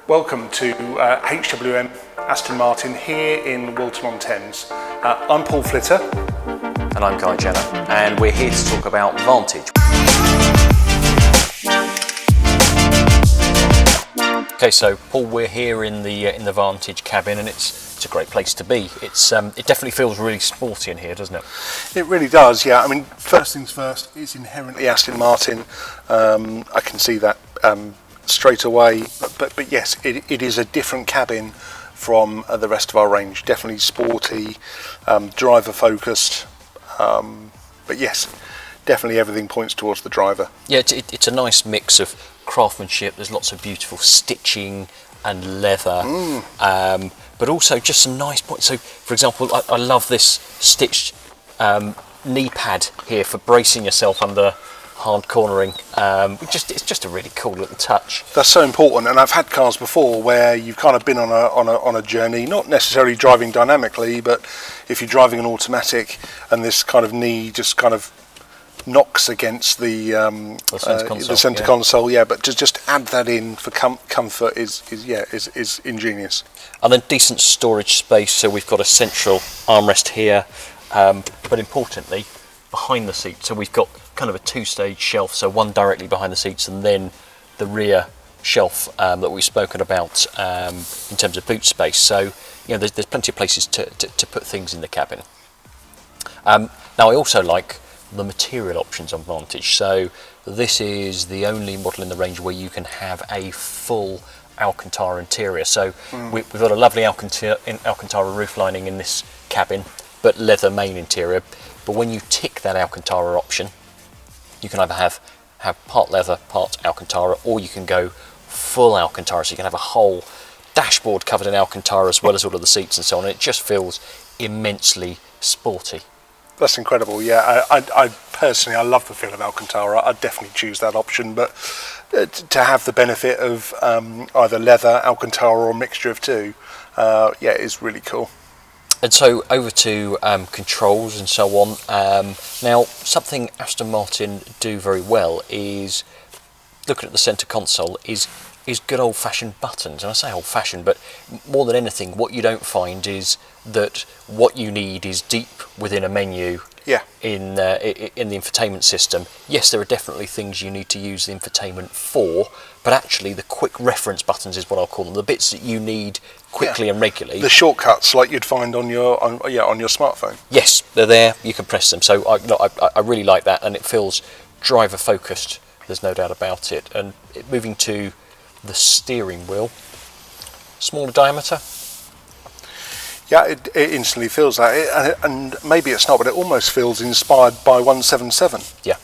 Welcome to HWM Aston Martin here in Wilton-on-Thames. I'm Paul Flitter. And I'm Guy Jenner, and we're here to talk about Vantage. Okay, so Paul, we're here in the Vantage cabin, and it's a great place to be. It definitely feels really sporty in here, doesn't it? It really does, yeah. I mean, first things first, it's inherently Aston Martin. I can see that straight away, but yes, it is a different cabin from the rest of our range. Definitely sporty, driver focused, but yes, definitely everything points towards the driver. Yeah, it's a nice mix of craftsmanship. There's lots of beautiful stitching and leather, but also just some nice points. So, for example, I love this stitched knee pad here for bracing yourself under hard cornering. It's just a really cool little touch. That's so important, and I've had cars before where you've kind of been on a journey, not necessarily driving dynamically, but if you're driving an automatic and this kind of knee just kind of knocks against the center console, yeah. But to just add that in for comfort is ingenious. And then decent storage space. So we've got a central armrest here, but importantly, behind the seat. So we've got kind of a two-stage shelf. So one directly behind the seats, and then the rear shelf that we've spoken about in terms of boot space. So there's plenty of places to put things in the cabin. Now I also like the material options on Vantage. So this is the only model in the range where you can have a full Alcantara interior. So we've got a lovely Alcantara roof lining in this cabin, but leather main interior. But when you tick that Alcantara option, you can either have part leather, part Alcantara, or you can go full Alcantara. So you can have a whole dashboard covered in Alcantara as well as all of the seats and so on. It just feels immensely sporty. That's incredible, yeah. I personally, I love the feel of Alcantara. I'd definitely choose that option, but to have the benefit of either leather, Alcantara, or a mixture of two, is really cool. And so over to controls and so on. Now, something Aston Martin do very well is, looking at the centre console, is good old-fashioned buttons. And I say old-fashioned, but more than anything, what you don't find is that what you need is deep within a menu in the infotainment system. Yes, there are definitely things you need to use the infotainment for, but actually the quick reference buttons is what I'll call them, the bits that you need quickly and regularly. The shortcuts like you'd find on your smartphone. Yes, they're there, you can press them. So I really like that, and it feels driver focused, there's no doubt about it. And moving to the steering wheel, smaller diameter. Yeah, it instantly feels that, and maybe it's not, but it almost feels inspired by 177. Yeah,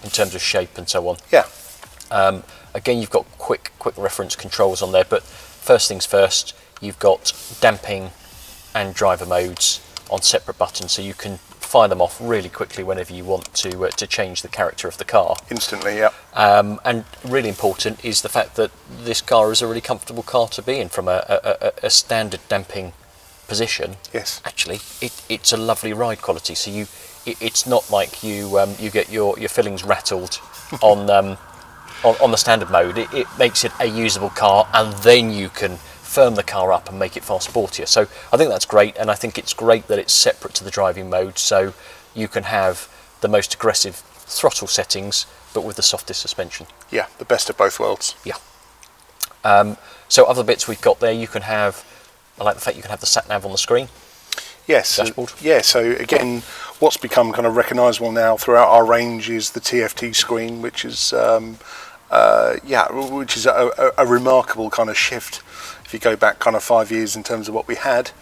in terms of shape and so on. Yeah. Again, you've got quick reference controls on there, but first things first, you've got damping and driver modes on separate buttons, so you can fire them off really quickly whenever you want to change the character of the car. Instantly, yeah. And really important is the fact that this car is a really comfortable car to be in from a standard damping position. Yes. Actually, it's a lovely ride quality. So it's not like you get your fillings rattled on the standard mode. It makes it a usable car, and then you can firm the car up and make it far sportier. So I think that's great, and I think it's great that it's separate to the driving mode, so you can have the most aggressive throttle settings, but with the softest suspension. Yeah, the best of both worlds. Yeah. So other bits we've got there, I like the fact you can have the sat nav on the screen. Yes. Dashboard. So again, what's become kind of recognisable now throughout our range is the TFT screen, which is a remarkable kind of shift if you go back kind of 5 years in terms of what we had.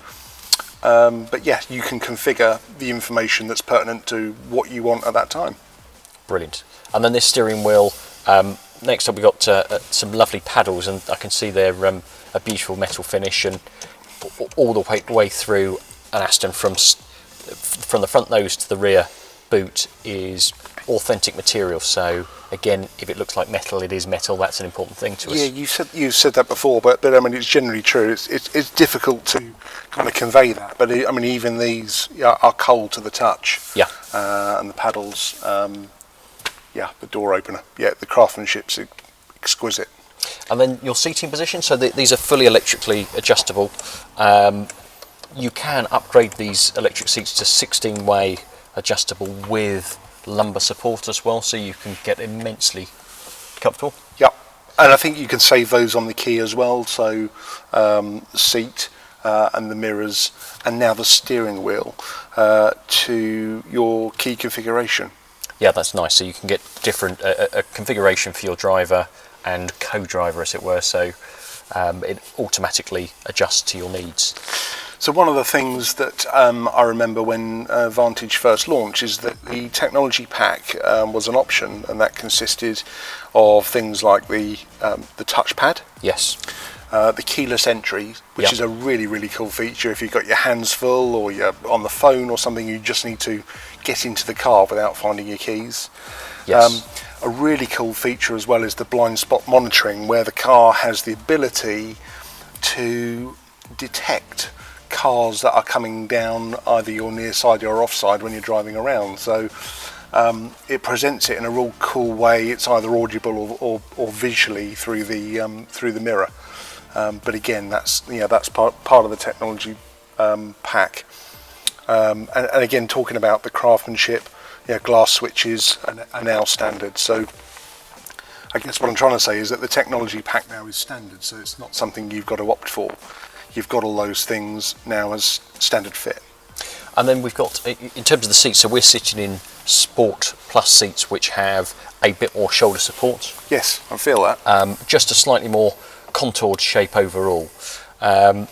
But yeah, you can configure the information that's pertinent to what you want at that time. Brilliant. And then this steering wheel, next up we've got some lovely paddles, and I can see they're a beautiful metal finish, and all the way through an Aston from the front nose to the rear boot is authentic material. So again, if it looks like metal, it is metal. That's an important thing to us. Yeah, you said that before, but I mean, it's generally true. It's difficult to kind of convey that, but I mean, even these are cold to the touch. Yeah. And the paddles, the door opener. Yeah, the craftsmanship's exquisite. And then your seating position, so these are fully electrically adjustable. You can upgrade these electric seats to 16-way adjustable with lumbar support as well, so you can get immensely comfortable. Yep, and I think you can save those on the key as well, so seat and the mirrors, and now the steering wheel to your key configuration. Yeah, that's nice, so you can get different a configuration for your driver and co-driver, as it were, so it automatically adjusts to your needs. So one of the things that I remember when Vantage first launched is that the technology pack was an option, and that consisted of things like the touchpad. Yes. The keyless entry, which Yep. is a really, really cool feature if you've got your hands full or you're on the phone or something, you just need to get into the car without finding your keys. Yes. A really cool feature as well is the blind spot monitoring, where the car has the ability to detect cars that are coming down either your near side or offside when you're driving around. So it presents it in a real cool way. It's either audible or visually through the mirror. But again, that's part of the technology pack. And again, talking about the craftsmanship, glass switches are now standard. So I guess what I'm trying to say is that the technology pack now is standard. So it's not something you've got to opt for. You've got all those things now as standard fit. And then we've got, in terms of the seats, so we're sitting in Sport Plus seats, which have a bit more shoulder support. Yes, I feel that. Just a slightly more contoured shape overall. Now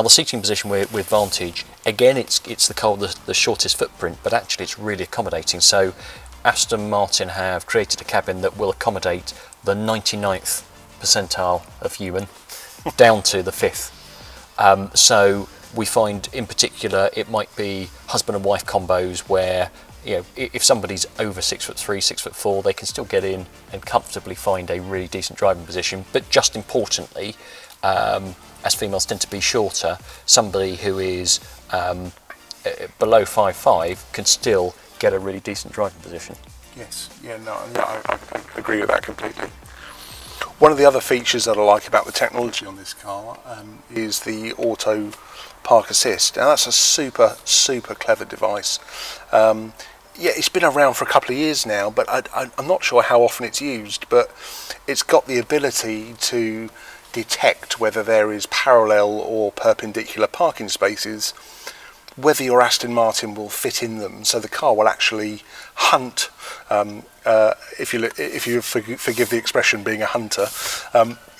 the seating position with Vantage, again, it's the car with the shortest footprint, but actually it's really accommodating. So Aston Martin have created a cabin that will accommodate the 99th percentile of human down to the 5th. So we find in particular it might be husband and wife combos where, if somebody's over 6'3", 6'4", they can still get in and comfortably find a really decent driving position. But just importantly, as females tend to be shorter, somebody who is below 5'5" can still get a really decent driving position. Yes, I agree with that completely. One of the other features that I like about the technology on this car is the auto park assist. Now that's a super, super clever device. It's been around for a couple of years now, but I'm not sure how often it's used, but it's got the ability to detect whether there is parallel or perpendicular parking spaces, whether your Aston Martin will fit in them. So the car will actually hunt, if you forgive the expression, being a hunter,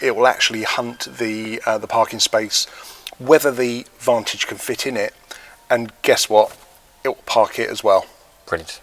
it will actually hunt the parking space, whether the Vantage can fit in it, and guess what? It will park it as well. Brilliant.